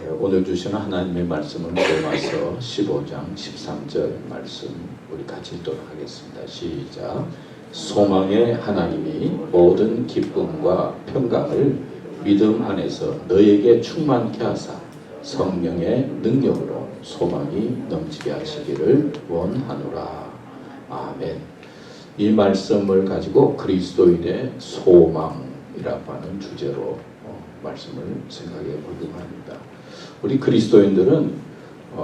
오늘 주시는 하나님의 말씀은 로마서 15장 13절 말씀 우리 같이 읽도록 하겠습니다. 시작. 소망의 하나님이 모든 기쁨과 평강을 믿음 안에서 너에게 충만케 하사 성령의 능력으로 소망이 넘치게 하시기를 원하노라. 아멘. 이 말씀을 가지고 그리스도인의 소망이라고 하는 주제로 말씀을 생각해 보려고 합니다. 우리 그리스도인들은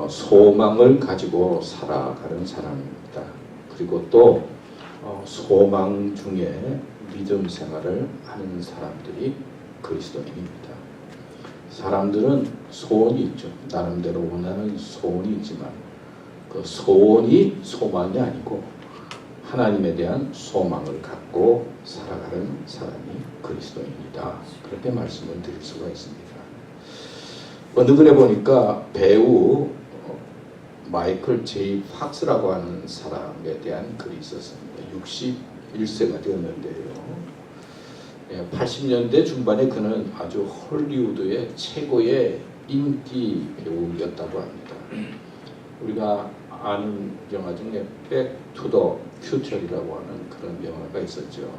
소망을 가지고 살아가는 사람입니다. 그리고 또 소망 중에 믿음 생활을 하는 사람들이 그리스도인입니다. 사람들은 소원이 있죠. 나름대로 원하는 소원이 있지만 그 소원이 소망이 아니고 하나님에 대한 소망을 갖고 살아가는 사람이 그리스도인이다. 그렇게 말씀을 드릴 수가 있습니다. 어느 글에 보니까 배우 마이클 제이 팍스라고 하는 사람에 대한 글이 있었습니다. 61세가 되었는데요. 80년대 중반에 그는 아주 헐리우드의 최고의 인기 배우였다고 합니다. 우리가 아는 영화 중에 백 투 더 퓨처리라고 하는 그런 영화가 있었죠.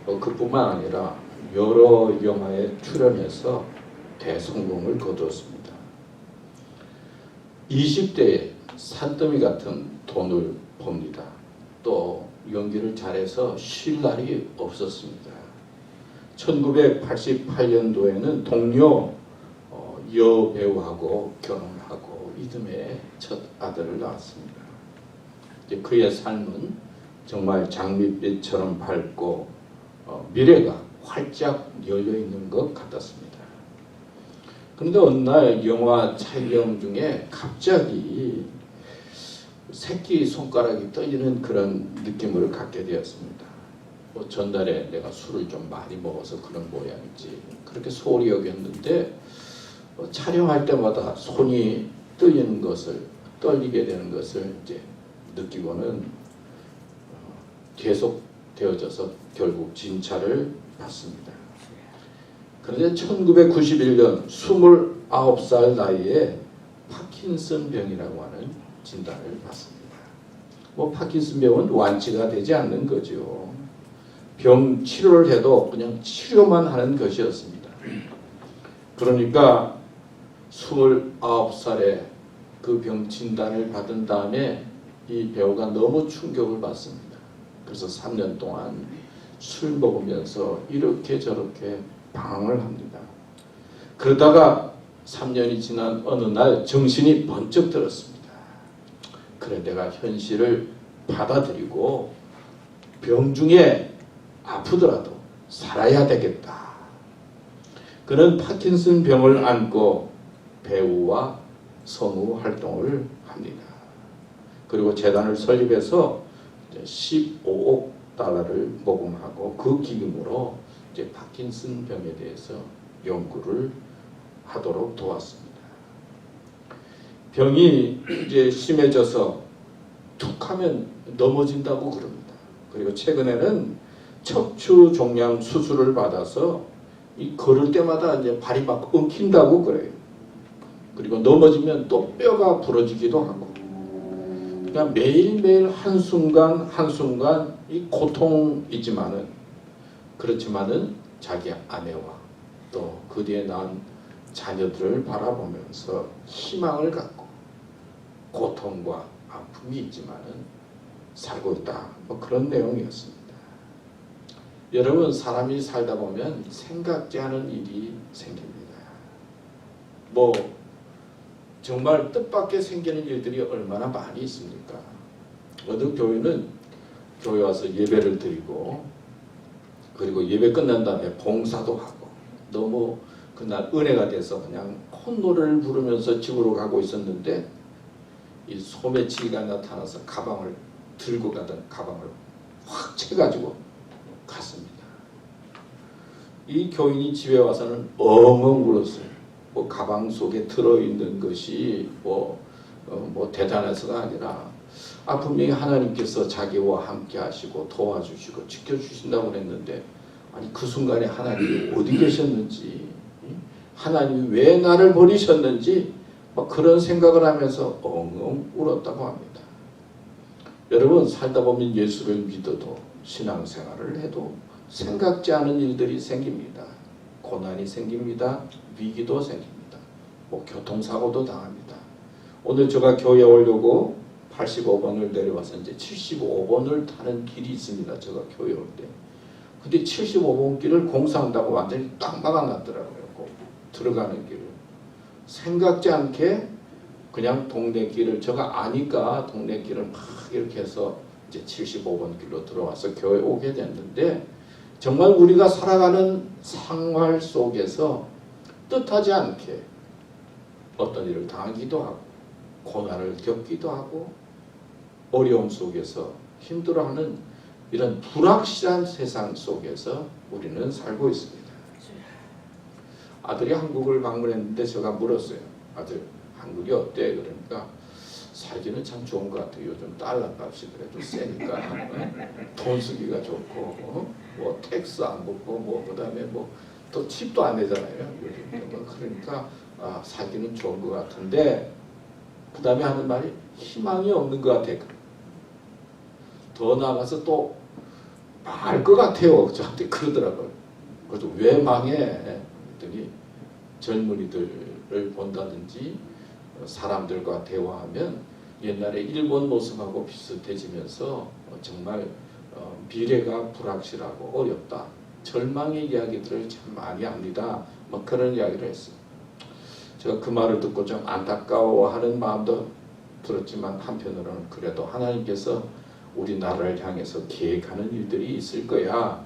그뿐만 아니라 여러 영화에 출연해서 대성공을 거두었습니다. 20대에 산더미 같은 돈을 법니다. 또 연기를 잘해서 쉴 날이 없었습니다. 1988년도에는 동료 여배우하고 결혼하고 이듬해 첫 아들을 낳았습니다. 이제 그의 삶은 정말 장밋빛처럼 밝고 미래가 활짝 열려있는 것 같았습니다. 그런데 어느 날 영화 촬영 중에 갑자기 새끼 손가락이 떨리는 그런 느낌을 갖게 되었습니다. 전날에 내가 술을 좀 많이 먹어서 그런 모양이지 그렇게 소홀히 여겼는데 촬영할 때마다 손이 떨리게 되는 것을 이제 느끼고는 계속 되어져서 결국 진찰을 받습니다. 그런데 1991년 29살 나이에 파킨슨 병이라고 하는 진단을 받습니다. 파킨슨 병은 완치가 되지 않는 거죠. 병 치료를 해도 그냥 치료만 하는 것이었습니다. 그러니까 29살에 그 병 진단을 받은 다음에 이 배우가 너무 충격을 받습니다. 그래서 3년 동안 술 먹으면서 이렇게 저렇게 방황을 합니다. 그러다가 3년이 지난 어느 날 정신이 번쩍 들었습니다. 그래, 내가 현실을 받아들이고 병 중에 아프더라도 살아야 되겠다. 그는 파킨슨 병을 안고 배우와 성우 활동을 합니다. 그리고 재단을 설립해서 15억 달러를 모금하고 그 기금으로 이제 파킨슨 병에 대해서 연구를 하도록 도왔습니다. 병이 이제 심해져서 툭하면 넘어진다고 그럽니다. 그리고 최근에는 척추 종양 수술을 받아서 이 걸을 때마다 이제 발이 막 엉킨다고 그래요. 그리고 넘어지면 또 뼈가 부러지기도 하고. 그러니까 매일매일 한순간 한순간 이 고통이지만은 그렇지만은 자기 아내와 또 그 뒤에 낳은 자녀들을 바라보면서 희망을 갖고 고통과 아픔이 있지만은 살고 있다. 그런 내용이었습니다. 여러분, 사람이 살다 보면 생각지 않은 일이 생깁니다. 정말 뜻밖의 생기는 일들이 얼마나 많이 있습니까? 어느 교회는 교회 와서 예배를 드리고 그리고 예배 끝난 다음에 봉사도 하고 너무 그날 은혜가 돼서 그냥 콧노래를 부르면서 집으로 가고 있었는데 이 소매치기가 나타나서 가방을 들고 가던 가방을 확 채가지고 갔습니다. 이 교인이 집에 와서는 엉엉 울었어요. 가방 속에 들어있는 것이 대단해서가 아니라 분명히 하나님께서 자기와 함께 하시고 도와주시고 지켜주신다고 했는데 아니 그 순간에 하나님이 어디 계셨는지 하나님이 왜 나를 버리셨는지 그런 생각을 하면서 엉엉 울었다고 합니다. 여러분, 살다 보면 예수를 믿어도 신앙생활을 해도 생각지 않은 일들이 생깁니다. 고난이 생깁니다. 위기도 생깁니다. 교통사고도 당합니다. 오늘 제가 교회에 오려고 85번을 내려와서 이제 75번을 타는 길이 있습니다. 제가 교회에 올 때. 근데 75번 길을 공사한다고 완전히 딱 막아놨더라고요. 들어가는 길을. 생각지 않게 그냥 동네 길을, 제가 아니까 동네 길을 막 이렇게 해서 이제 75번 길로 들어와서 교회에 오게 됐는데, 정말 우리가 살아가는 생활 속에서 뜻하지 않게 어떤 일을 당하기도 하고 고난을 겪기도 하고 어려움 속에서 힘들어하는 이런 불확실한 세상 속에서 우리는 살고 있습니다. 아들이 한국을 방문했는데 제가 물었어요. 아들, 한국이 어때? 그러니까 살기는 참 좋은 것 같아요. 요즘 달러 값이 그래도 세니까 돈 쓰기가 좋고 텍스 안 붙고 그다음에 또 칩도 안 내잖아요. 요즘 그러니까 살기는 좋은 것 같은데, 그다음에 하는 말이 희망이 없는 것 같아. 더 나아가서 또 망할 것 같아요. 저한테 그러더라고요. 그래서 왜 망해? 했더니 젊은이들을 본다든지 사람들과 대화하면 옛날에 일본 모습하고 비슷해지면서 정말 미래가 불확실하고 어렵다. 절망의 이야기들을 참 많이 합니다. 그런 이야기를 했어요. 제가 그 말을 듣고 좀 안타까워하는 마음도 들었지만, 한편으로는 그래도 하나님께서 우리나라를 향해서 계획하는 일들이 있을 거야.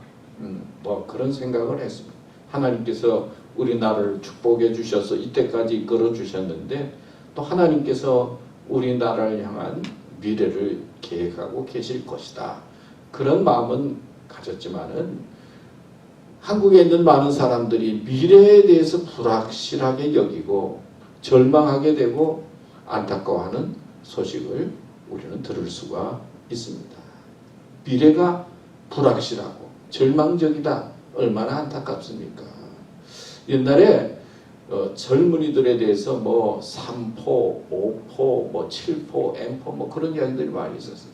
그런 생각을 했습니다. 하나님께서 우리나라를 축복해 주셔서 이때까지 이끌어 주셨는데, 또 하나님께서 우리나라를 향한 미래를 계획하고 계실 것이다. 그런 마음은 가졌지만은, 한국에 있는 많은 사람들이 미래에 대해서 불확실하게 여기고 절망하게 되고 안타까워하는 소식을 우리는 들을 수가 있습니다. 미래가 불확실하고 절망적이다. 얼마나 안타깝습니까? 옛날에 젊은이들에 대해서 3포, 5포, 7포, M포 그런 이야기들이 많이 있었어요.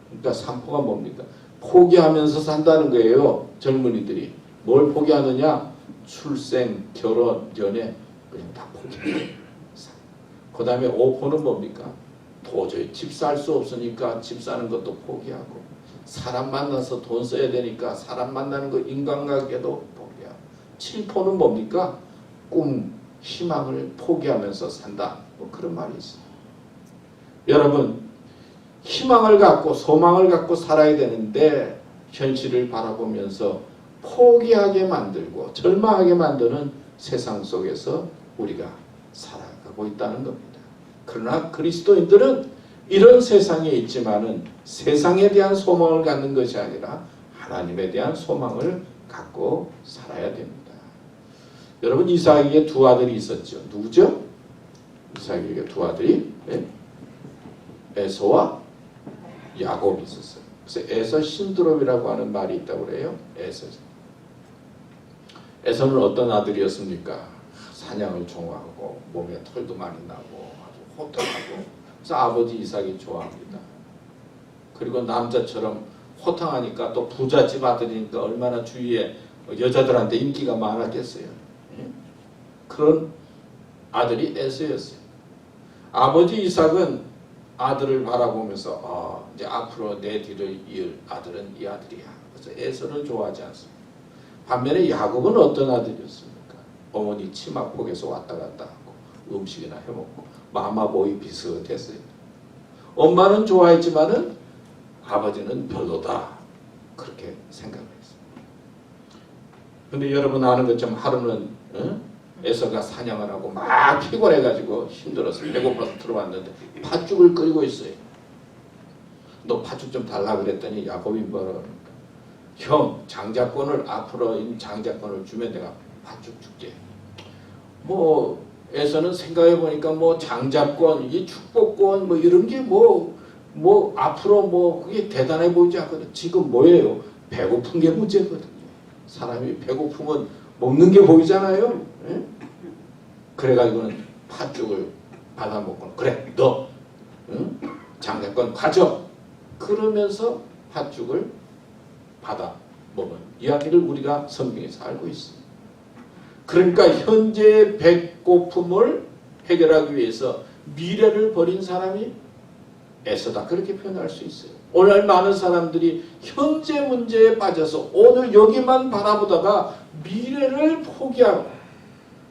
그러니까 3포가 뭡니까? 포기하면서 산다는 거예요. 젊은이들이. 뭘 포기하느냐? 출생, 결혼, 연애 그냥 다 포기해요. 그 다음에 5포는 뭡니까? 도저히 집 살 수 없으니까 집 사는 것도 포기하고, 사람 만나서 돈 써야 되니까 사람 만나는 거 인간관계도 포기하고, 7포는 뭡니까? 꿈, 희망을 포기하면서 산다. 그런 말이 있어요. 여러분, 희망을 갖고 소망을 갖고 살아야 되는데 현실을 바라보면서 포기하게 만들고 절망하게 만드는 세상 속에서 우리가 살아가고 있다는 겁니다. 그러나 그리스도인들은 이런 세상에 있지만은 세상에 대한 소망을 갖는 것이 아니라 하나님에 대한 소망을 갖고 살아야 됩니다. 여러분, 이삭에게 두 아들이 있었죠. 누구죠? 이삭에게 두 아들이 에서와 야곱이 있었어요. 그래서 에서 신드롬이라고 하는 말이 있다고 그래요. 에서는 어떤 아들이었습니까? 사냥을 좋아하고 몸에 털도 많이 나고 아주 호탕하고, 그래서 아버지 이삭이 좋아합니다. 그리고 남자처럼 호탕하니까 또 부잣집 아들이니까 얼마나 주위에 여자들한테 인기가 많았겠어요. 그런 아들이 에서였어요. 아버지 이삭은 아들을 바라보면서 이제 앞으로 내 뒤를 이을 아들은 이 아들이야. 그래서 에서를 좋아하지 않습니다. 반면에 야곱은 어떤 아들이었습니까? 어머니 치마폭에서 왔다 갔다 하고 음식이나 해먹고 마마보이 비슷했어요. 엄마는 좋아했지만은 아버지는 별로다. 그렇게 생각을 했어요. 근데 여러분 아는 것처럼 하루는 에서가 사냥을 하고 막 피곤해가지고 힘들어서 배고파서 들어왔는데 팥죽을 끓이고 있어요. 너 팥죽 좀 달라 그랬더니 야곱이 뭐라 그러니까, 형 장자권을 앞으로 장자권을 주면 내가 팥죽 줄게. 에서는 생각해보니까 장자권, 이 축복권 이런 게 앞으로 그게 대단해 보이지 않거든. 지금 뭐예요? 배고픈 게 문제거든요. 사람이 배고프면 먹는 게 보이잖아요. 예? 그래가지고는 팥죽을 받아 먹고 그래 너 응? 장례권 가져 그러면서 팥죽을 받아 먹은 이야기를 우리가 성경에서 알고 있습니다. 그러니까 현재의 배고픔을 해결하기 위해서 미래를 버린 사람이 애쓰다 그렇게 표현할 수 있어요. 오늘 많은 사람들이 현재 문제에 빠져서 오늘 여기만 바라보다가 미래를 포기하고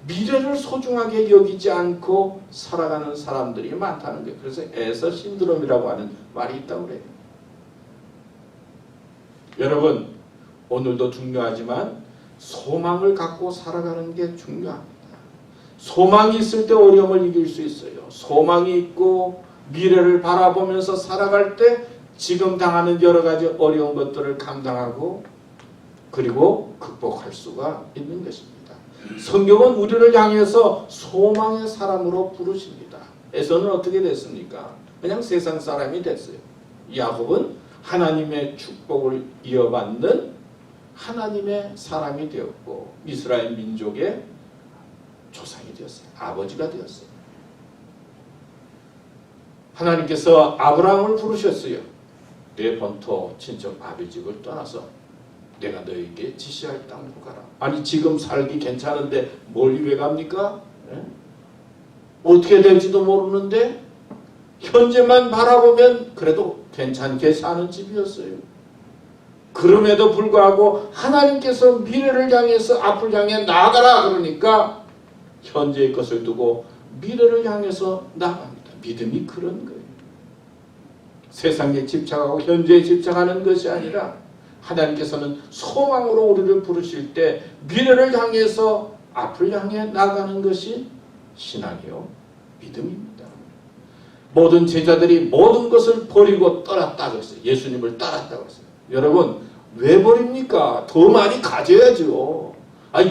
미래를 소중하게 여기지 않고 살아가는 사람들이 많다는 거예요. 그래서 에서 신드롬이라고 하는 말이 있다고 그래요. 여러분 오늘도 중요하지만 소망을 갖고 살아가는 게 중요합니다. 소망이 있을 때 어려움을 이길 수 있어요. 소망이 있고 미래를 바라보면서 살아갈 때 지금 당하는 여러 가지 어려운 것들을 감당하고 그리고 극복할 수가 있는 것입니다. 성경은 우리를 향해서 소망의 사람으로 부르십니다. 에서는 어떻게 됐습니까? 그냥 세상 사람이 됐어요. 야곱은 하나님의 축복을 이어받는 하나님의 사람이 되었고 이스라엘 민족의 조상이 되었어요. 아버지가 되었어요. 하나님께서 아브라함을 부르셨어요. 내 본토 친척 아비 집을 떠나서 내가 너에게 지시할 땅으로 가라. 아니 지금 살기 괜찮은데 멀리 왜 갑니까? 예? 어떻게 될지도 모르는데 현재만 바라보면 그래도 괜찮게 사는 집이었어요. 그럼에도 불구하고 하나님께서 미래를 향해서 앞을 향해 나아가라 그러니까 현재의 것을 두고 미래를 향해서 나아갑니다. 믿음이 그런 거예요. 세상에 집착하고 현재에 집착하는 것이 아니라 하나님께서는 소망으로 우리를 부르실 때 미래를 향해서 앞을 향해 나가는 것이 신앙이요 믿음입니다. 모든 제자들이 모든 것을 버리고 떠났다고 했어요. 예수님을 따랐다고 했어요. 여러분 왜 버립니까? 더 많이 가져야죠.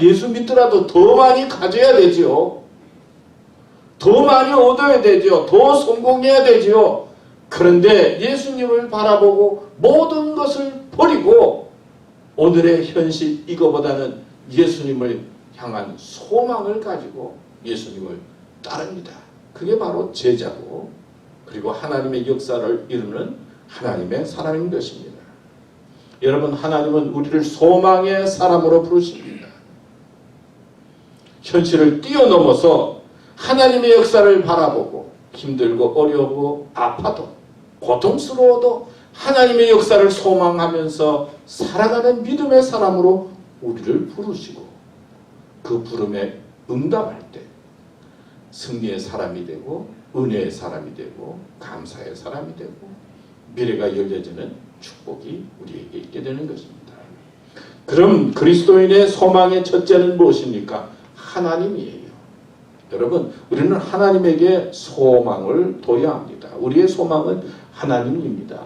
예수 믿더라도 더 많이 가져야 되죠. 더 많이 얻어야 되죠. 더 성공해야 되죠. 그런데 예수님을 바라보고 모든 것을 버리고 오늘의 현실 이거보다는 예수님을 향한 소망을 가지고 예수님을 따릅니다. 그게 바로 제자고 그리고 하나님의 역사를 이루는 하나님의 사람인 것입니다. 여러분 하나님은 우리를 소망의 사람으로 부르십니다. 현실을 뛰어넘어서 하나님의 역사를 바라보고 힘들고 어려우고 아파도 고통스러워도 하나님의 역사를 소망하면서 살아가는 믿음의 사람으로 우리를 부르시고 그 부름에 응답할 때 승리의 사람이 되고 은혜의 사람이 되고 감사의 사람이 되고 미래가 열려지는 축복이 우리에게 있게 되는 것입니다. 그럼 그리스도인의 소망의 첫째는 무엇입니까? 하나님이에요. 여러분 우리는 하나님에게 소망을 둬야 합니다. 우리의 소망은 하나님입니다.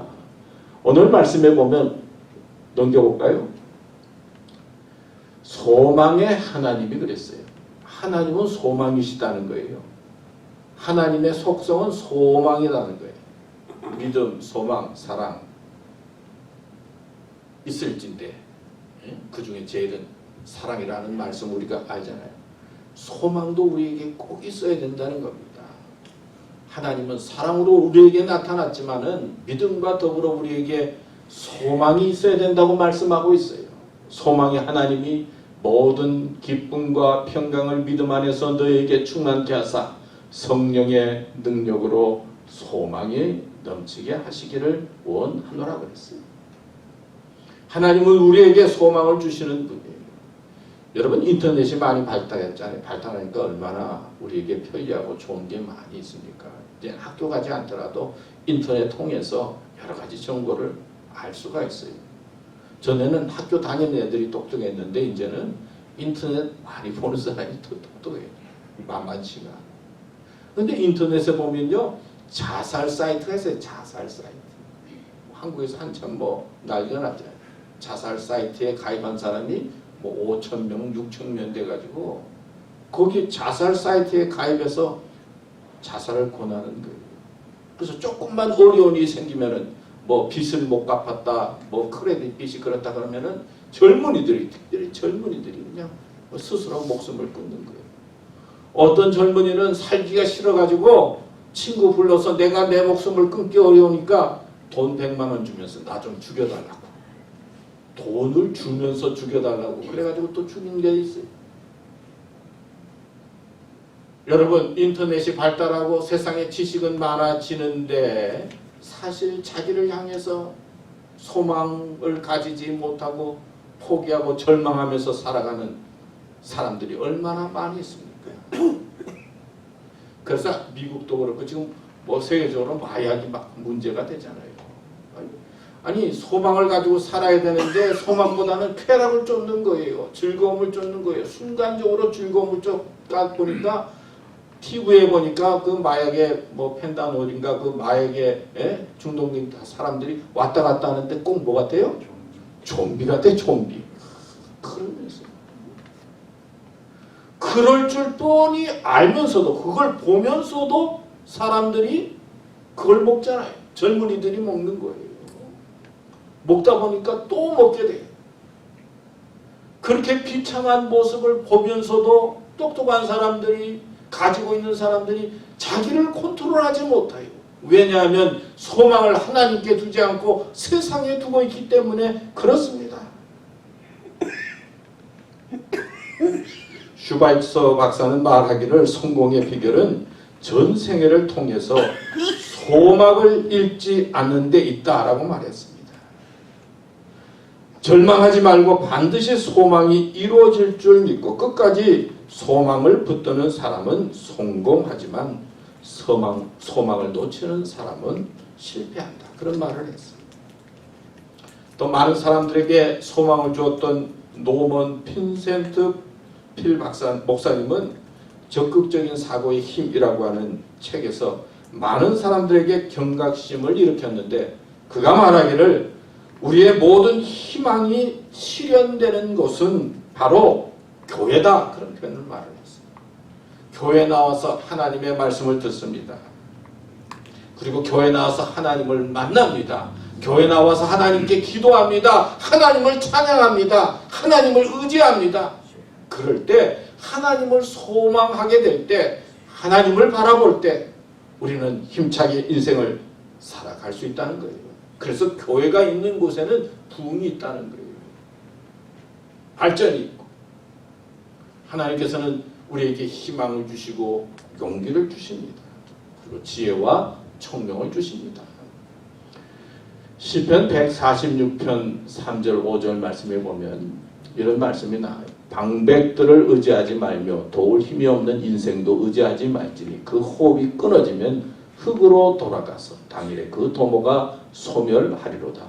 오늘 말씀에 보면 넘겨볼까요? 소망의 하나님이 그랬어요. 하나님은 소망이시다는 거예요. 하나님의 속성은 소망이라는 거예요. 믿음, 소망, 사랑 있을진데 그 중에 제일은 사랑이라는 말씀 우리가 알잖아요. 소망도 우리에게 꼭 있어야 된다는 겁니다. 하나님은 사랑으로 우리에게 나타났지만은 믿음과 더불어 우리에게 소망이 있어야 된다고 말씀하고 있어요. 소망의 하나님이 모든 기쁨과 평강을 믿음 안에서 너에게 충만케 하사 성령의 능력으로 소망이 넘치게 하시기를 원하노라 그랬어요. 하나님은 우리에게 소망을 주시는 분이에요. 여러분 인터넷이 많이 발달했잖아요. 발달하니까 얼마나 우리에게 편리하고 좋은 게 많이 있습니까? 이제 학교 가지 않더라도 인터넷 통해서 여러 가지 정보를 알 수가 있어요. 전에는 학교 다니는 애들이 똑똑했는데 이제는 인터넷 많이 보는 사람이 더 똑똑해요. 만만치가. 근데 인터넷에 보면요 자살 사이트가 있어요. 자살 사이트. 한국에서 한참 난리가 났잖아요. 자살 사이트에 가입한 사람이 5,000명, 6,000명 돼가지고 거기 자살 사이트에 가입해서 자살을 권하는 거예요. 그래서 조금만 어려운 일이 생기면은 빚을 못 갚았다, 크레딧 빚이 그렇다 그러면은 젊은이들이 그냥 스스로 목숨을 끊는 거예요. 어떤 젊은이는 살기가 싫어가지고 친구 불러서 내가 내 목숨을 끊기 어려우니까 돈 100만 원 주면서 나 좀 죽여달라고. 돈을 주면서 죽여달라고. 그래가지고 또 죽인 게 있어요. 여러분, 인터넷이 발달하고 세상에 지식은 많아지는데 사실 자기를 향해서 소망을 가지지 못하고 포기하고 절망하면서 살아가는 사람들이 얼마나 많이 있습니까? 그래서 미국도 그렇고 지금 뭐 세계적으로 마약이 막 문제가 되잖아요. 아니 소망을 가지고 살아야 되는데 소망보다는 쾌락을 쫓는 거예요. 즐거움을 쫓는 거예요. 순간적으로 즐거움을 쫓다 보니까 TV에 보니까 그 마약에 뭐 펜타놀인가 그 마약에 중독된 사람들이 왔다 갔다 하는데 꼭 뭐 같아요? 좀비 같아, 좀비. 그러면서 그럴 줄 뻔히 알면서도 그걸 보면서도 사람들이 그걸 먹잖아요. 젊은이들이 먹는 거예요. 먹다 보니까 또 먹게 돼요. 그렇게 비참한 모습을 보면서도 똑똑한 사람들이 가지고 있는 사람들이 자기를 컨트롤하지 못해요. 왜냐하면 소망을 하나님께 두지 않고 세상에 두고 있기 때문에 그렇습니다. 슈바이처 박사는 말하기를 성공의 비결은 전 생애를 통해서 소망을 잃지 않는 데 있다라고 말했습니다. 절망하지 말고 반드시 소망이 이루어질 줄 믿고 끝까지 소망을 붙드는 사람은 성공하지만 소망을 놓치는 사람은 실패한다. 그런 말을 했습니다. 또 많은 사람들에게 소망을 주었던 노먼 핀센트 필 목사님은 적극적인 사고의 힘이라고 하는 책에서 많은 사람들에게 경각심을 일으켰는데 그가 말하기를 우리의 모든 희망이 실현되는 곳은 바로 교회다. 그런 표현을 말을 했습니다. 교회 나와서 하나님의 말씀을 듣습니다. 그리고 교회 나와서 하나님을 만납니다. 교회 나와서 하나님께 기도합니다. 하나님을 찬양합니다. 하나님을 의지합니다. 그럴 때 하나님을 소망하게 될 때 하나님을 바라볼 때 우리는 힘차게 인생을 살아갈 수 있다는 거예요. 그래서 교회가 있는 곳에는 부흥이 있다는 거예요. 발전이 있고 하나님께서는 우리에게 희망을 주시고 용기를 주십니다. 그리고 지혜와 총명을 주십니다. 시편 146편 3절 5절 말씀에 보면 이런 말씀이 나와요. 방백들을 의지하지 말며 도울 힘이 없는 인생도 의지하지 말지니 그 호흡이 끊어지면 흙으로 돌아가서 당일에 그 도모가 소멸하리로다.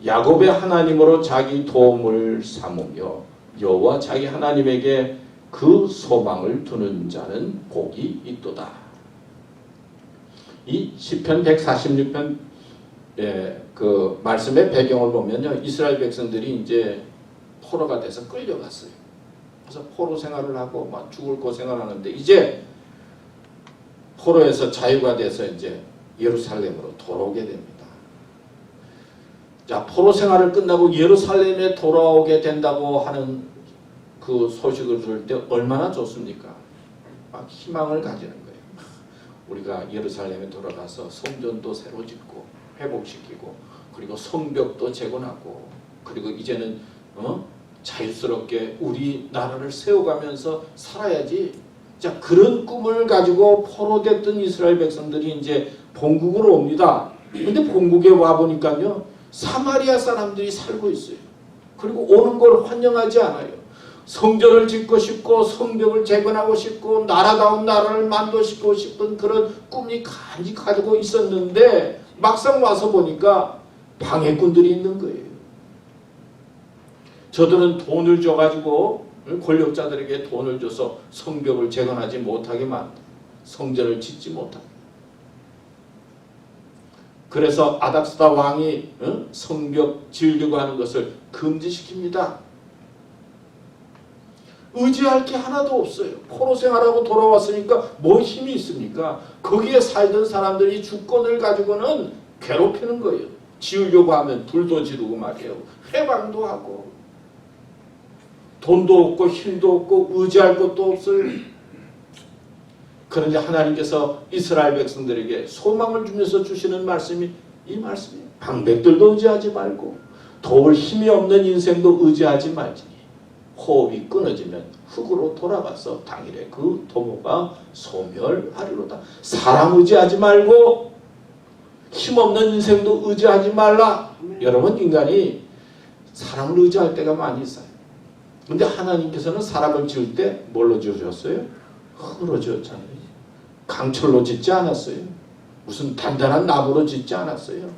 야곱의 하나님으로 자기 도움을 삼으며 여호와 자기 하나님에게 그 소망을 두는 자는 복이 있도다. 이 시편 146편 그 말씀의 배경을 보면요, 이스라엘 백성들이 이제 포로가 돼서 끌려갔어요. 그래서 포로 생활을 하고 막 죽을 고생을 하는데 이제 포로에서 자유가 돼서 이제 예루살렘으로 돌아오게 됩니다. 자, 포로 생활을 끝나고 예루살렘에 돌아오게 된다고 하는 그 소식을 들을 때 얼마나 좋습니까? 막 희망을 가지는 거예요. 우리가 예루살렘에 돌아가서 성전도 새로 짓고 회복시키고 그리고 성벽도 재건하고 그리고 이제는 자유스럽게 우리 나라를 세워가면서 살아야지. 자, 그런 꿈을 가지고 포로됐던 이스라엘 백성들이 이제 본국으로 옵니다. 근데 본국에 와 보니까요, 사마리아 사람들이 살고 있어요. 그리고 오는 걸 환영하지 않아요. 성전을 짓고 싶고 성벽을 재건하고 싶고 나라다운 나라를 만들고 싶은 그런 꿈이 간직히 가지고 있었는데 막상 와서 보니까 방해꾼들이 있는 거예요. 저들은 돈을 줘가지고 권력자들에게 돈을 줘서 성벽을 재건하지 못하게 만들고 성전을 짓지 못하게. 그래서 아닥스다 왕이 성벽 지으려고 하는 것을 금지시킵니다. 의지할 게 하나도 없어요. 포로 생활하고 돌아왔으니까 뭐 힘이 있습니까? 거기에 살던 사람들이 주권을 가지고는 괴롭히는 거예요. 지으려고 하면 불도 지르고 말이에요. 회방도 하고 돈도 없고 힘도 없고 의지할 것도 없어요. 그런데 하나님께서 이스라엘 백성들에게 소망을 주면서 주시는 말씀이 이 말씀이에요. 방백들도 의지하지 말고 도울 힘이 없는 인생도 의지하지 말지니 호흡이 끊어지면 흙으로 돌아가서 당일에 그 도모가 소멸하리로다. 사람 의지하지 말고 힘없는 인생도 의지하지 말라. 여러분, 인간이 사람을 의지할 때가 많이 있어요. 근데 하나님께서는 사람을 지을 때 뭘로 지으셨어요? 흙으로 지었잖아요. 강철로 짓지 않았어요. 무슨 단단한 나무로 짓지 않았어요.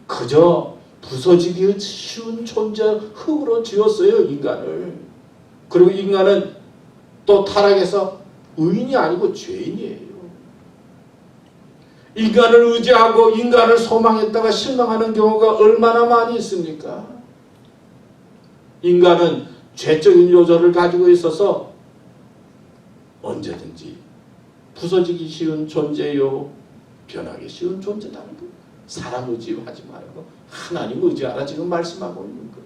그저 부서지기 쉬운 존재 흙으로 지었어요, 인간을. 그리고 인간은 또 타락해서 의인이 아니고 죄인이에요. 인간을 의지하고 인간을 소망했다가 실망하는 경우가 얼마나 많이 있습니까? 인간은 죄적인 요소를 가지고 있어서 언제든지 부서지기 쉬운 존재요, 변하기 쉬운 존재다. 사람 의지하지 말고 하나님 의지하라 지금 말씀하고 있는 거예요.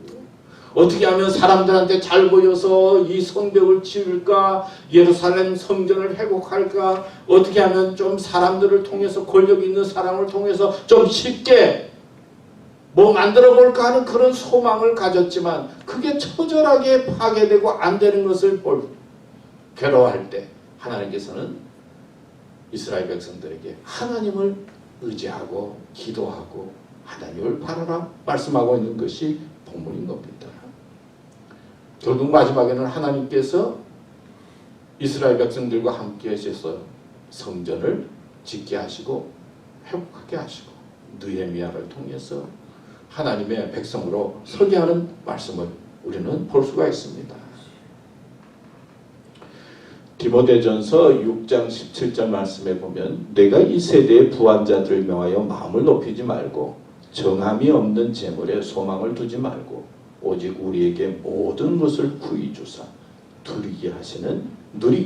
어떻게 하면 사람들한테 잘 보여서 이 성벽을 지을까, 예루살렘 성전을 회복할까, 어떻게 하면 좀 사람들을 통해서, 권력 있는 사람을 통해서 좀 쉽게 뭐 만들어 볼까 하는 그런 소망을 가졌지만 그게 처절하게 파괴되고 안 되는 것을 괴로워할 때 하나님께서는 이스라엘 백성들에게 하나님을 의지하고 기도하고 하나님을 바라라 말씀하고 있는 것이 본문인 겁니다. 결국 마지막에는 하나님께서 이스라엘 백성들과 함께 하셔서 성전을 짓게 하시고 회복하게 하시고 느헤미야를 통해서 하나님의 백성으로 서게 하는 말씀을 우리는 볼 수가 있습니다. 디모데전서 6장 17절 말씀에 보면 내가 이 세대의 부한자들을 명하여 마음을 높이지 말고 정함이 없는 재물에 소망을 두지 말고 오직 우리에게 모든 것을 구히 주사 누리게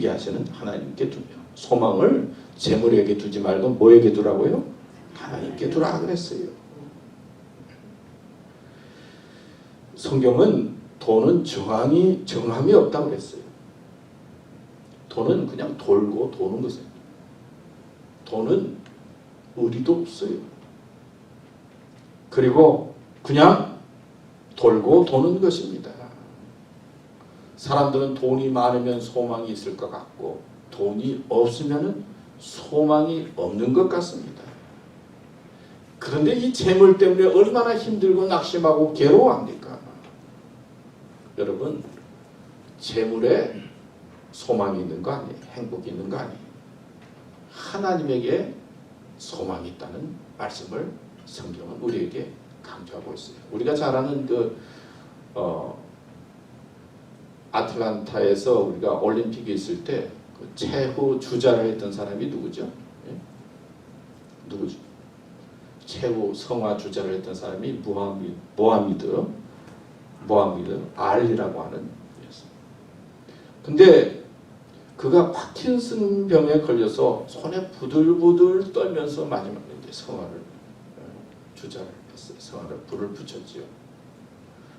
하시는 하나님께 두며. 소망을 재물에게 두지 말고 뭐에게 두라고요? 하나님께 두라 그랬어요. 성경은 돈은 정함이 없다고 그랬어요. 돈은 그냥 돌고 도는 것입니다. 돈은 의리도 없어요. 그리고 그냥 돌고 도는 것입니다. 사람들은 돈이 많으면 소망이 있을 것 같고 돈이 없으면 소망이 없는 것 같습니다. 그런데 이 재물 때문에 얼마나 힘들고 낙심하고 괴로워합니까? 여러분, 재물에 소망이 있는 거 아니에요. 행복이 있는 거 아니에요. 하나님에게 소망이 있다는 말씀을 성경은 우리에게 강조하고 있어요. 우리가 잘 아는 아틀란타에서 우리가 올림픽이 있을 때 그 최후 주자를 했던 사람이 누구죠? 예? 누구죠? 최후 성화 주자를 했던 사람이 모하미드 알리라고 하는 분이었어요. 근데 그가 파킨슨 병에 걸려서 손에 부들부들 떨면서 마지막에 이제 성화를 주자를 했어요. 성화를 불을 붙였지요.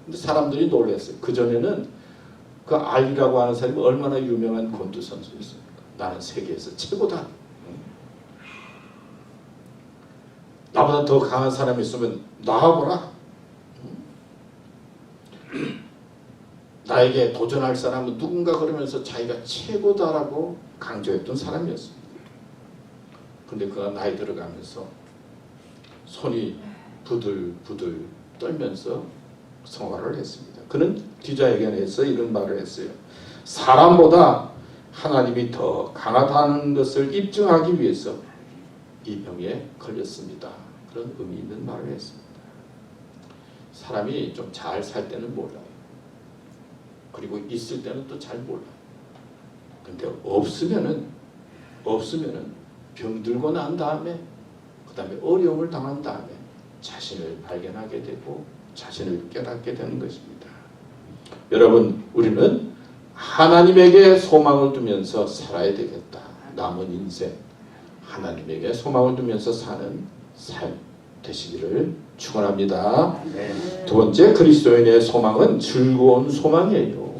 근데 사람들이 놀랐어요. 그 전에는 그 알리라고 하는 사람이 얼마나 유명한 권투 선수였습니까? 나는 세계에서 최고다. 나보다 더 강한 사람이 있으면 나와보라. 나에게 도전할 사람은 누군가 그러면서 자기가 최고다라고 강조했던 사람이었습니다. 그런데 그가 나이 들어가면서 손이 부들부들 떨면서 성화를 했습니다. 그는 기자회견에서 이런 말을 했어요. 사람보다 하나님이 더 강하다는 것을 입증하기 위해서 이 병에 걸렸습니다. 그런 의미 있는 말을 했습니다. 사람이 좀 잘 살 때는 몰라요. 그리고 있을 때는 또 잘 몰라요. 근데 없으면은 병들고 난 다음에 그 다음에 어려움을 당한 다음에 자신을 발견하게 되고 자신을 깨닫게 되는 것입니다. 여러분, 우리는 하나님에게 소망을 두면서 살아야 되겠다. 남은 인생 하나님에게 소망을 두면서 사는 삶 되시기를 축원합니다. 두 번째, 그리스도인의 소망은 즐거운 소망이에요.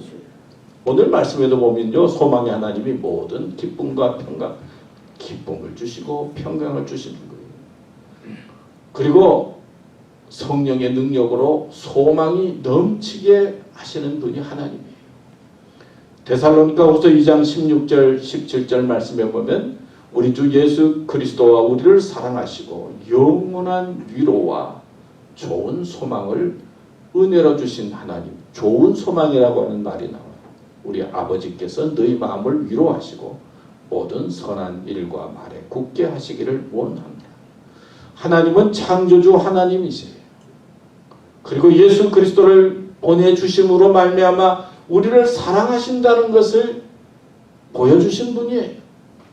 오늘 말씀에도 보면요, 소망의 하나님이 모든 기쁨과 평강, 기쁨을 주시고 평강을 주시는 거예요. 그리고 성령의 능력으로 소망이 넘치게 하시는 분이 하나님이에요. 데살로니가후서 2장 16절 17절 말씀에 보면 우리 주 예수 그리스도와 우리를 사랑하시고 영원한 위로와 좋은 소망을 은혜로 주신 하나님, 좋은 소망이라고 하는 말이 나와요. 우리 아버지께서 너희 마음을 위로하시고 모든 선한 일과 말에 굳게 하시기를 원합니다. 하나님은 창조주 하나님이세요. 그리고 예수 그리스도를 보내주심으로 말미암아 우리를 사랑하신다는 것을 보여주신 분이에요.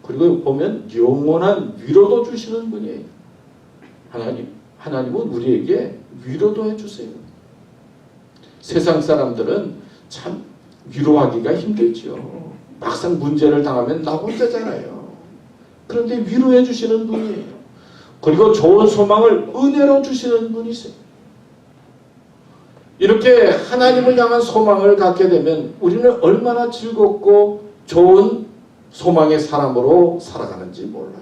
그리고 보면 영원한 위로도 주시는 분이에요. 하나님은 우리에게 위로도 해주세요. 세상 사람들은 참 위로하기가 힘들죠. 막상 문제를 당하면 나 혼자잖아요. 그런데 위로해 주시는 분이에요. 그리고 좋은 소망을 은혜로 주시는 분이세요. 이렇게 하나님을 향한 소망을 갖게 되면 우리는 얼마나 즐겁고 좋은 소망의 사람으로 살아가는지 몰라요.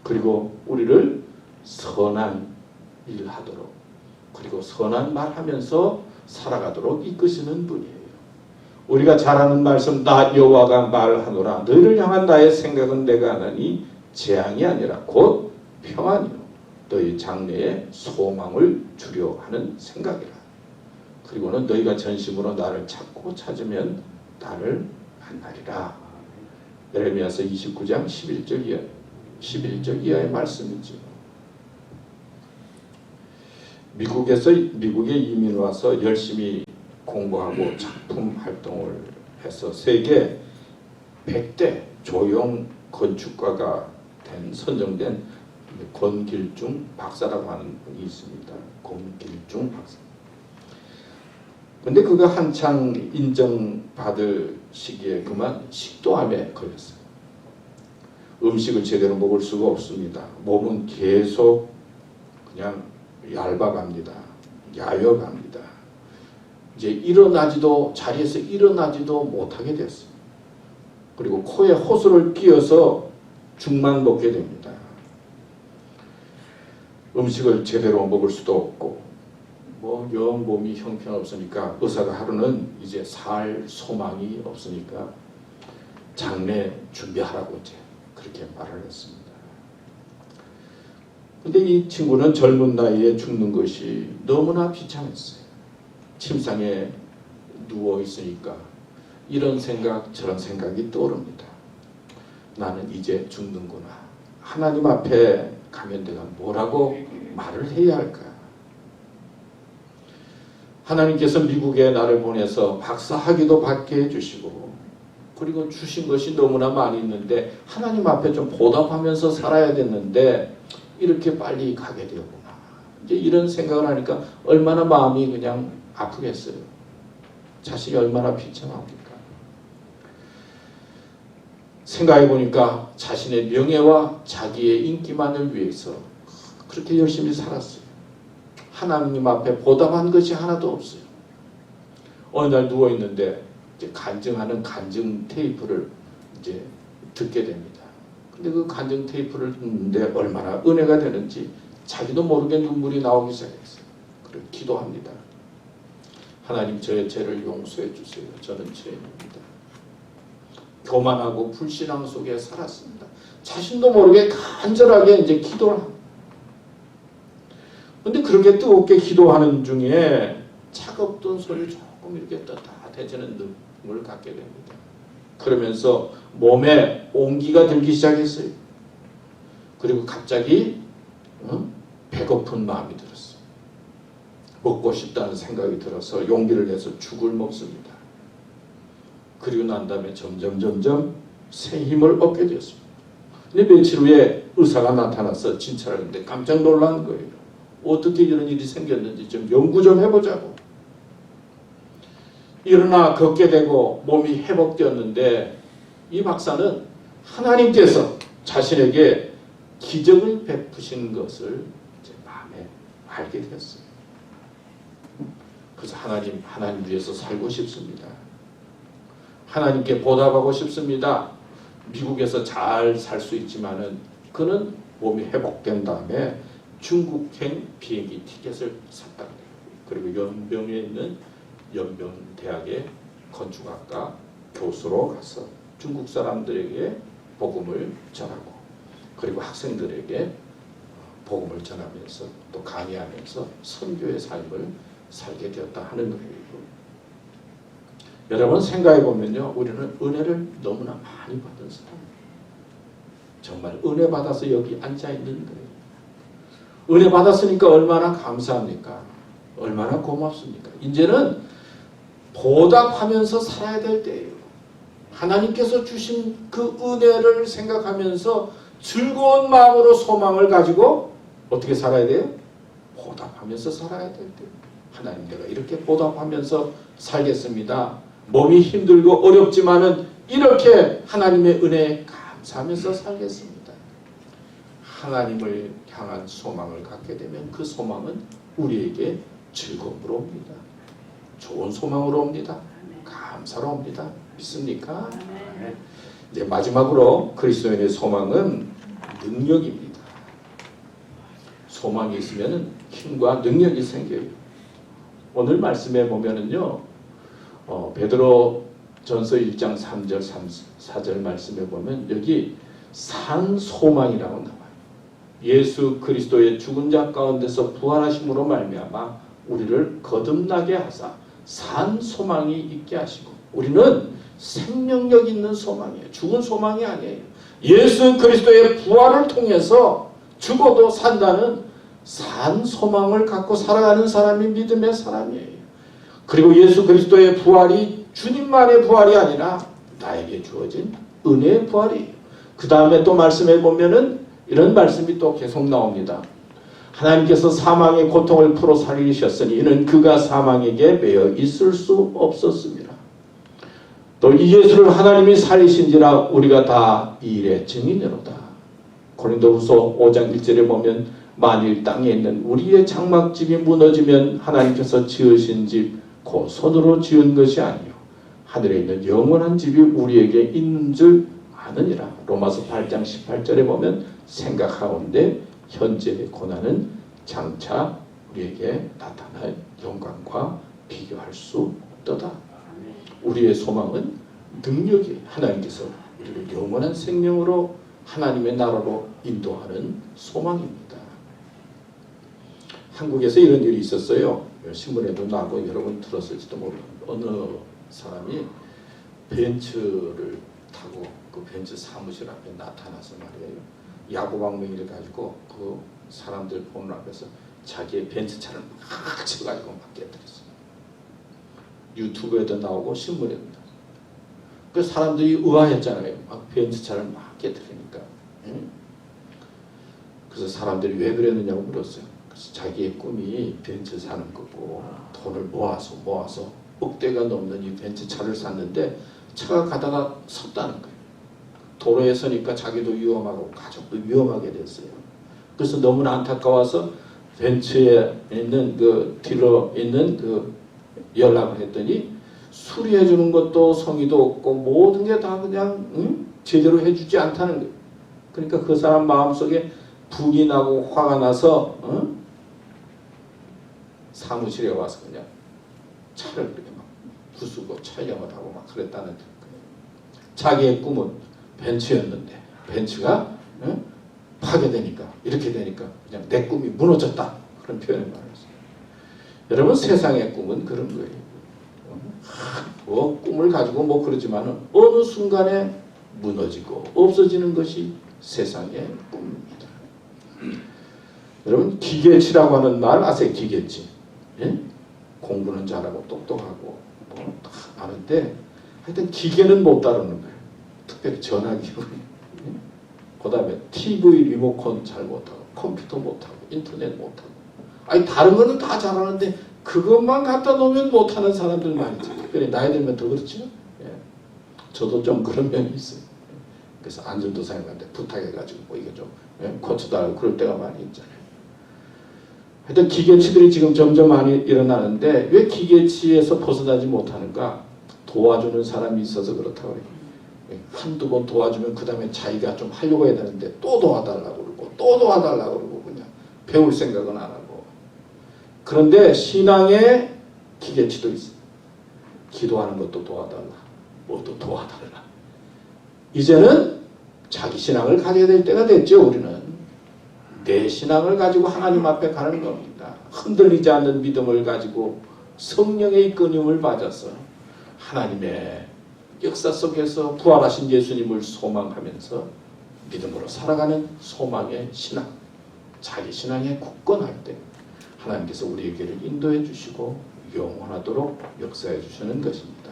그리고 우리를 선한 일 하도록, 그리고 선한 말 하면서 살아가도록 이끄시는 분이에요. 우리가 잘 아는 말씀, 나 여호와가 말하노라 너희를 향한 나의 생각은 내가 하나니 재앙이 아니라 곧 평안이요 너희 장래에 소망을 주려 하는 생각이라. 그리고는 너희가 전심으로 나를 찾고 찾으면 나를 만나리라. 예레미야서 29장 11절 이하의 말씀이죠. 미국에 이민 와서 열심히 공부하고 작품 활동을 해서 세계 100대 조형 건축가가 선정된 권길중 박사라고 하는 분이 있습니다. 권길중 박사. 근데 그가 한창 인정받을 시기에 그만 식도암에 걸렸어요. 음식을 제대로 먹을 수가 없습니다. 몸은 계속 그냥 얇아갑니다. 야여갑니다. 이제 자리에서 일어나지도 못하게 됐어요. 그리고 코에 호수를 끼워서 죽만 먹게 됩니다. 음식을 제대로 먹을 수도 없고 영 몸이 형편없으니까 의사가 하루는 이제 살 소망이 없으니까 장례 준비하라고 이제 그렇게 말을 했습니다. 근데 이 친구는 젊은 나이에 죽는 것이 너무나 비참했어요. 침상에 누워 있으니까 이런 생각 저런 생각이 떠오릅니다. 나는 이제 죽는구나. 하나님 앞에 가면 내가 뭐라고 말을 해야 할까? 하나님께서 미국에 나를 보내서 박사학위도 받게 해주시고 그리고 주신 것이 너무나 많이 있는데 하나님 앞에 좀 보답하면서 살아야 됐는데 이렇게 빨리 가게 되었구나. 이제 이런 생각을 하니까 얼마나 마음이 그냥 아프겠어요. 자신이 얼마나 비참합니까? 생각해 보니까 자신의 명예와 자기의 인기만을 위해서 그렇게 열심히 살았어요. 하나님 앞에 보답한 것이 하나도 없어요. 어느 날 누워 있는데 이제 간증하는 간증 테이프를 이제 듣게 됩니다. 근데 그 간증 테이프를 듣는데 얼마나 은혜가 되는지 자기도 모르게 눈물이 나오기 시작했어요. 그리고 기도합니다. 하나님 저의 죄를 용서해 주세요. 저는 죄인입니다. 교만하고 불신앙 속에 살았습니다. 자신도 모르게 간절하게 이제 기도를 합니다. 근데 그렇게 뜨겁게 기도하는 중에 차갑던 손이 조금 이렇게 따뜻해지는 느낌을 갖게 됩니다. 그러면서 몸에 온기가 들기 시작했어요. 그리고 갑자기 배고픈 마음이 들었어요. 먹고 싶다는 생각이 들어서 용기를 내서 죽을 먹습니다. 그리고 난 다음에 점점 새 힘을 얻게 되었습니다. 근데 며칠 후에 의사가 나타나서 진찰을 했는데 깜짝 놀란 거예요. 어떻게 이런 일이 생겼는지 좀 연구 좀 해보자고. 일어나 걷게 되고 몸이 회복되었는데 이 박사는 하나님께서 자신에게 기적을 베푸신 것을 이제 마음에 알게 되었어요. 그래서 하나님 위해서 살고 싶습니다. 하나님께 보답하고 싶습니다. 미국에서 잘 살 수 있지만은 그는 몸이 회복된 다음에 중국행 비행기 티켓을 샀다. 그리고 연병에 있는 연병대학의 건축학과 교수로 가서 중국 사람들에게 복음을 전하고 그리고 학생들에게 복음을 전하면서 또 강의하면서 선교의 삶을 살게 되었다 하는 거예요. 여러분 생각해 보면요, 우리는 은혜를 너무나 많이 받은 사람이에요. 정말 은혜 받아서 여기 앉아 있는 거예요. 은혜 받았으니까 얼마나 감사합니까? 얼마나 고맙습니까? 이제는 보답하면서 살아야 될 때예요. 하나님께서 주신 그 은혜를 생각하면서 즐거운 마음으로 소망을 가지고 어떻게 살아야 돼요? 보답하면서 살아야 될 때예요. 하나님, 내가 이렇게 보답하면서 살겠습니다. 몸이 힘들고 어렵지만은 이렇게 하나님의 은혜에 감사하면서 살겠습니다. 하나님을 향한 소망을 갖게 되면 그 소망은 우리에게 즐거움으로 옵니다. 좋은 소망으로 옵니다. 감사로 옵니다. 믿습니까? 네. 이제 마지막으로 그리스도인의 소망은 능력입니다. 소망이 있으면 힘과 능력이 생겨요. 오늘 말씀에 보면은요, 베드로 전서 1장 3절 4절 말씀에 보면 여기 산 소망이라고 나와요. 예수 그리스도의 죽은 자 가운데서 부활하심으로 말미암아 우리를 거듭나게 하사 산 소망이 있게 하시고, 우리는 생명력 있는 소망이에요. 죽은 소망이 아니에요. 예수 그리스도의 부활을 통해서 죽어도 산다는 산 소망을 갖고 살아가는 사람이 믿음의 사람이에요. 그리고 예수 그리스도의 부활이 주님만의 부활이 아니라 나에게 주어진 은혜의 부활이에요. 그 다음에 또 말씀해 보면은 이런 말씀이 또 계속 나옵니다. 하나님께서 사망의 고통을 풀어 살리셨으니 이는 그가 사망에게 매여 있을 수 없었습니다. 또 이 예수를 하나님이 살리신지라 우리가 다 이 일의 증인이로다. 고린도후서 5장 1절에 보면 만일 땅에 있는 우리의 장막집이 무너지면 하나님께서 지으신 집 곧 손으로 지은 것이 아니요 하늘에 있는 영원한 집이 우리에게 있는 줄 아느니라. 로마서 8장 18절에 보면 생각하온데 현재의 고난은 장차 우리에게 나타날 영광과 비교할 수 없도다. 우리의 소망은 능력이 하나님께서 우리를 영원한 생명으로 하나님의 나라로 인도하는 소망입니다. 한국에서 이런 일이 있었어요. 신문에도 나고 여러분 들었을지도 모르는 어느 사람이 벤츠를 타고 그 벤츠 사무실 앞에 나타나서 말이에요. 야구방망이를 가지고 그 사람들 보는 앞에서 자기의 벤츠차를 막 쳐가지고 막 깨뜨렸어요. 유튜브에도 나오고 신문에도 나오고. 그래서 사람들이 의아했잖아요. 막 벤츠차를 막 깨뜨리니까. 그래서 사람들이 왜 그랬느냐고 물었어요. 그래서 자기의 꿈이 벤츠 사는 거고 돈을 모아서 억대가 넘는 이 벤츠차를 샀는데 차가 가다가 섰다는 거예요. 도로에 서니까 자기도 위험하고 가족도 위험하게 됐어요. 그래서 너무나 안타까워서 벤츠에 있는 그 딜러 있는 그 연락을 했더니 수리해 주는 것도 성의도 없고 모든 게 다 그냥 제대로 해주지 않다는 거예요. 그러니까 그 사람 마음속에 분이 나고 화가 나서 사무실에 와서 그냥 차를 그렇게 막 부수고 촬영을 하고 막 그랬다는 거예요. 자기의 꿈은 벤츠였는데 벤츠가 파괴되니까 이렇게 되니까 그냥 내 꿈이 무너졌다, 그런 표현을 말했어요. 여러분, 세상의 꿈은 그런 거예요. 꿈을 가지고 뭐 그러지만은 어느 순간에 무너지고 없어지는 것이 세상의 꿈입니다. 여러분, 기계치라고 하는 말 아세요? 기계치. 예? 공부는 잘하고 똑똑하고 뭐 다 아는데 하여튼 기계는 못 다루는 거예요. 특별히 전화기. 예? 그 다음에 TV 리모컨 잘 못하고 컴퓨터 못하고 인터넷 못하고, 아니 다른 거는 다 잘하는데 그것만 갖다 놓으면 못하는 사람들 많죠. 특별히 나이 들면 더 그렇죠. 예. 저도 좀 그런 면이 있어요. 그래서 안전도 사용하는데 부탁해가지고 뭐 이거 좀 고쳐달라고 그럴 때가 많이 있잖아요. 하여튼 기계치들이 지금 점점 많이 일어나는데 왜 기계치에서 벗어나지 못하는가? 도와주는 사람이 있어서 그렇다고 그래요. 한두 번 도와주면 그 다음에 자기가 좀 하려고 해야 되는데 또 도와달라고 그러고 또 도와달라고 그러고 그냥 배울 생각은 안 하고. 그런데 신앙의 기계치도 있어요. 기도하는 것도 도와달라. 뭐도 도와달라. 이제는 자기 신앙을 가져야 될 때가 됐죠. 우리는 내 신앙을 가지고 하나님 앞에 가는 겁니다. 흔들리지 않는 믿음을 가지고 성령의 이끌림을 받아서 하나님의 역사 속에서 부활하신 예수님을 소망하면서 믿음으로 살아가는 소망의 신앙, 자기 신앙에 굳건할 때 하나님께서 우리에게를 인도해 주시고 영원하도록 역사해 주시는 것입니다.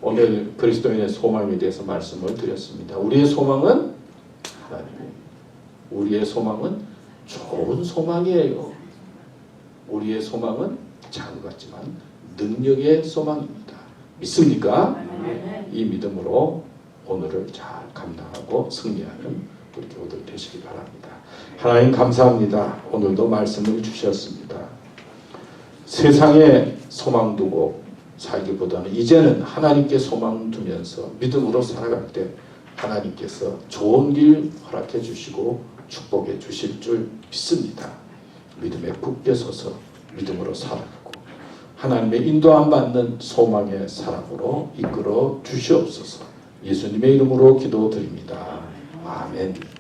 오늘 그리스도인의 소망에 대해서 말씀을 드렸습니다. 우리의 소망은 하나님이에요. 우리의 소망은 좋은 소망이에요. 우리의 소망은 작은 것 같지만 능력의 소망입니다. 믿습니까? 이 믿음으로 오늘을 잘 감당하고 승리하는 우리 교우들 되시기 바랍니다. 하나님 감사합니다. 오늘도 말씀을 주셨습니다. 세상에 소망 두고 살기보다는 이제는 하나님께 소망 두면서 믿음으로 살아갈 때 하나님께서 좋은 길 허락해 주시고 축복해 주실 줄 믿습니다. 믿음에 굳게 서서 믿음으로 살아가고 하나님의 인도함 받는 소망의 사랑으로 이끌어 주시옵소서. 예수님의 이름으로 기도드립니다. 아멘.